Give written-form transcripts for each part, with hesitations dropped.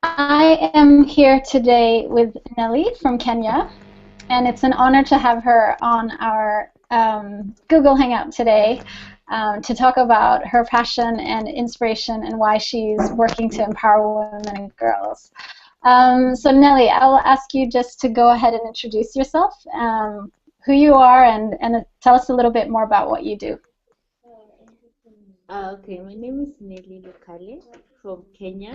I am here today with Nelly from Kenya, and it's an honor to have her on our Google Hangout today to talk about her passion and inspiration and why she's working to empower women and girls. So Nelly, I'll ask you just to go ahead and introduce yourself, who you are, and tell us a little bit more about what you do. Okay, my name is Nelly Lukale from Kenya.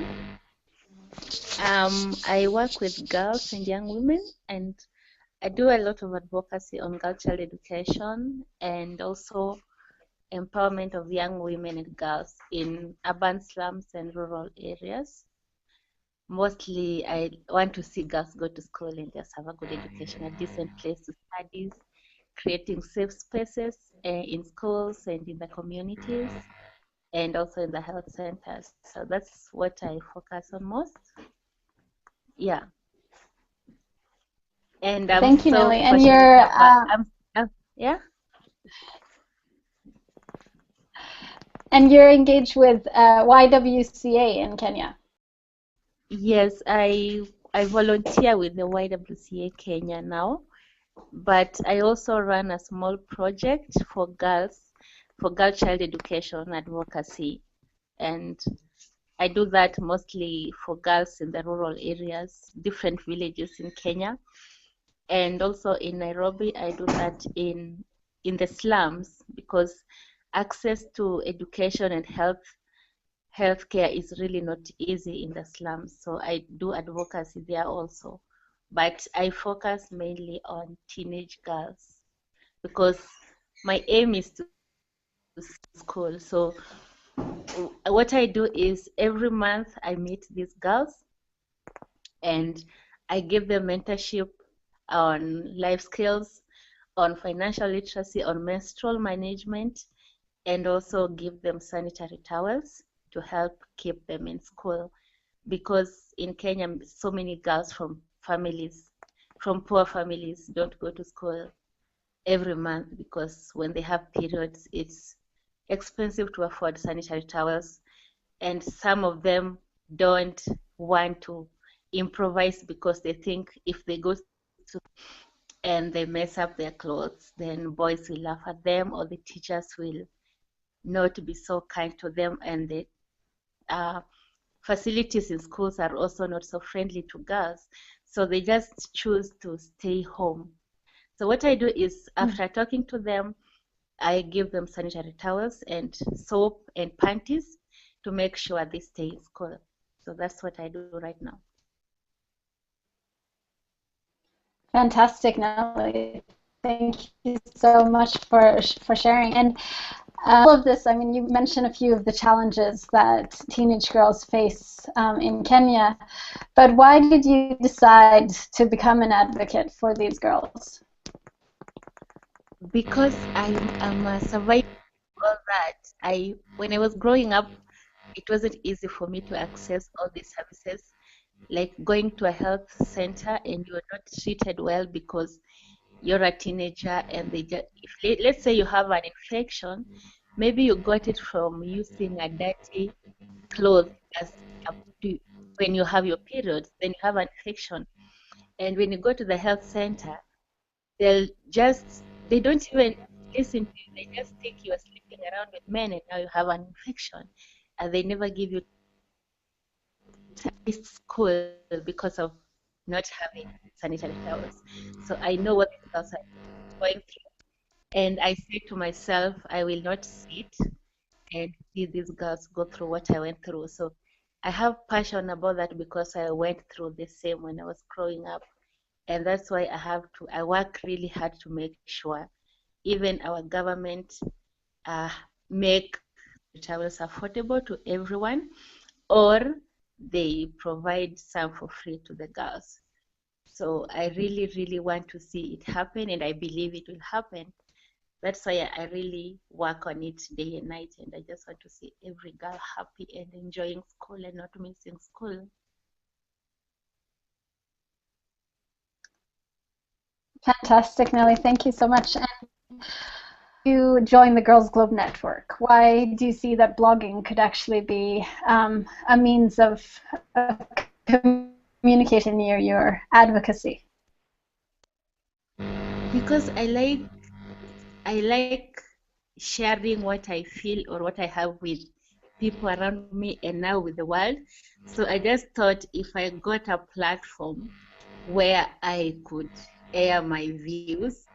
I work with girls and young women, and I do a lot of advocacy on girl child education and also empowerment of young women and girls in urban slums and rural areas. Mostly, I want to see girls go to school and just have a good education, a decent place to study, creating safe spaces in schools and in the communities, and also in the health centers. So that's what I focus on most. Yeah. And I'm Thank you, so Nelly. And passionate you're about yeah. and you're engaged with YWCA in Kenya. Yes, I volunteer with the YWCA Kenya now, but I also run a small project for girls, for girl child education advocacy, and I do that mostly for girls in the rural areas, different villages in Kenya, and also in Nairobi. I do that in the slums because access to education and healthcare is really not easy in the slums. So I do advocacy there also, but I focus mainly on teenage girls because my aim is to school. So what I do is every month I meet these girls and I give them mentorship on life skills, on financial literacy, on menstrual management, and also give them sanitary towels to help keep them in school. Because in Kenya, so many girls from poor families, don't go to school every month because when they have periods, it's expensive to afford sanitary towels, and some of them don't want to improvise because they think if they go to and they mess up their clothes, then boys will laugh at them or the teachers will not be so kind to them, and the uh, facilities in schools are also not so friendly to girls. So they just choose to stay home. So what I do is after talking to them, I give them sanitary towels and soap and panties to make sure they stay in school. So that's what I do right now. Fantastic, Nelly. Thank you so much for sharing. And all of this, I mean, you mentioned a few of the challenges that teenage girls face in Kenya, but why did you decide to become an advocate for these girls? Because I'm a survivor of all that. When I was growing up, it wasn't easy for me to access all these services, like going to a health center and you're not treated well because you're a teenager and they just, if let's say you have an infection, maybe you got it from using a dirty cloth as when you have your periods, then you have an infection. And when you go to the health center, they'll just, they don't even listen to you. They just think you are sleeping around with men and now you have an infection. And they never give you school because of not having sanitary towels. So I know what these girls are going through. And I say to myself, I will not sit and see these girls go through what I went through. So I have passion about that because I went through the same when I was growing up. And that's why I work really hard to make sure even our government uh, make towels affordable to everyone, or they provide some for free to the girls. So I really, really want to see it happen, and I believe it will happen. That's why I really work on it day and night, and I just want to see every girl happy and enjoying school and not missing school. Fantastic, Nelly. Thank you so much. And you join the Girls Globe Network? Why do you see that blogging could actually be a means of communicating your advocacy? Because I like sharing what I feel or what I have with people around me and now with the world. So I just thought if I got a platform where I could air my views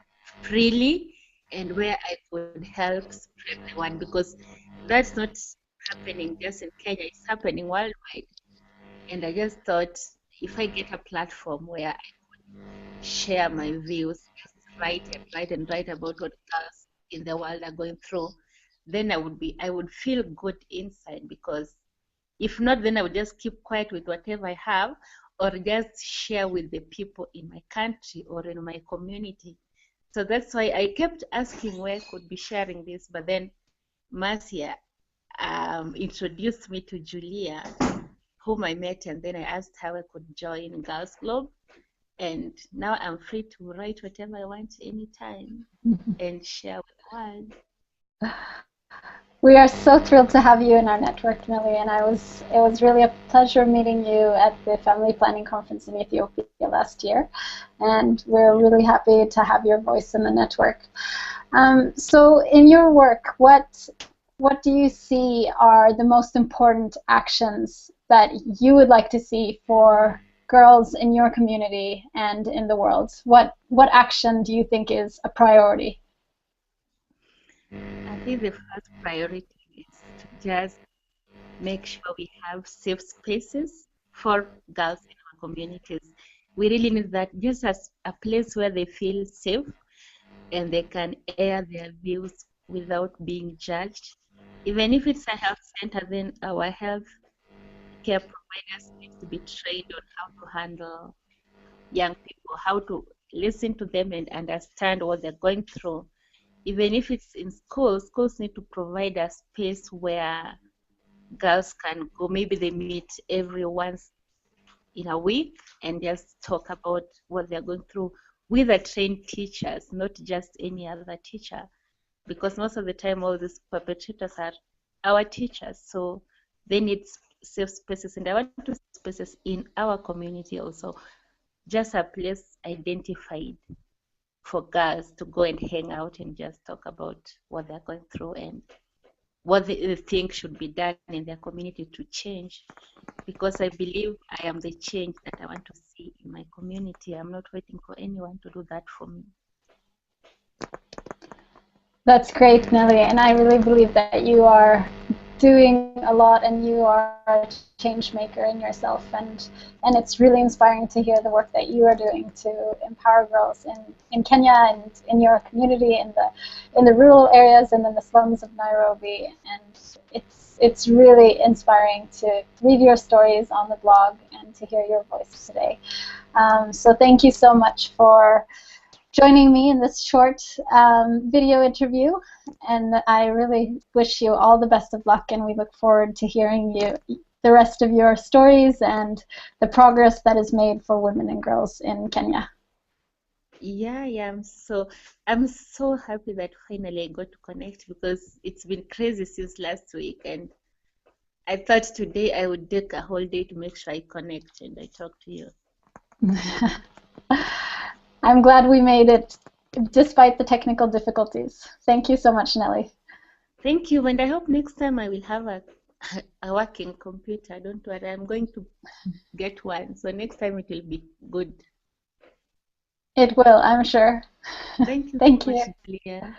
freely and where I could help spread the word, because that's not happening just in Kenya, it's happening worldwide. And I just thought if I get a platform where I share my views, just write about what girls in the world are going through, then I would feel good inside, because if not, then I would just keep quiet with whatever I have, or just share with the people in my country or in my community. So that's why I kept asking where I could be sharing this, but then Marcia introduced me to Julia, whom I met, and then I asked how I could join Girls Globe. And now I'm free to write whatever I want anytime and share with the world. We are so thrilled to have you in our network, Nelly, and it was really a pleasure meeting you at the Family Planning Conference in Ethiopia last year, and we're really happy to have your voice in the network. So in your work, what do you see are the most important actions that you would like to see for girls in your community and in the world? What action do you think is a priority? I think the first priority is to just make sure we have safe spaces for girls in our communities. We really need that, just as a place where they feel safe and they can air their views without being judged. Even if it's a health center, then our health care providers need to be trained on how to handle young people, how to listen to them and understand what they're going through. Even if it's in schools, schools need to provide a space where girls can go. Maybe they meet every once in a week and just talk about what they're going through with the trained teachers, not just any other teacher. Because most of the time, all these perpetrators are our teachers. So they need safe spaces. And I want to spaces in our community also, just a place identified for girls to go and hang out and just talk about what they're going through and what they think should be done in their community to change. Because I believe I am the change that I want to see in my community. I'm not waiting for anyone to do that for me. That's great, Nelly, and I really believe that you are doing a lot and you are a change maker in yourself, and it's really inspiring to hear the work that you are doing to empower girls in Kenya and in your community in the rural areas and in the slums of Nairobi. And it's really inspiring to read your stories on the blog and to hear your voice today. So thank you so much for joining me in this short video interview, and I really wish you all the best of luck, and we look forward to hearing the rest of your stories and the progress that is made for women and girls in Kenya. Yeah, I'm so happy that finally I got to connect, because it's been crazy since last week, and I thought today I would take a whole day to make sure I connect and I talk to you. I'm glad we made it despite the technical difficulties. Thank you so much, Nelly. Thank you, and I hope next time I will have a working computer. Don't worry, I'm going to get one. So next time it will be good. It will, I'm sure. Thank you Thank so you. much, Julia.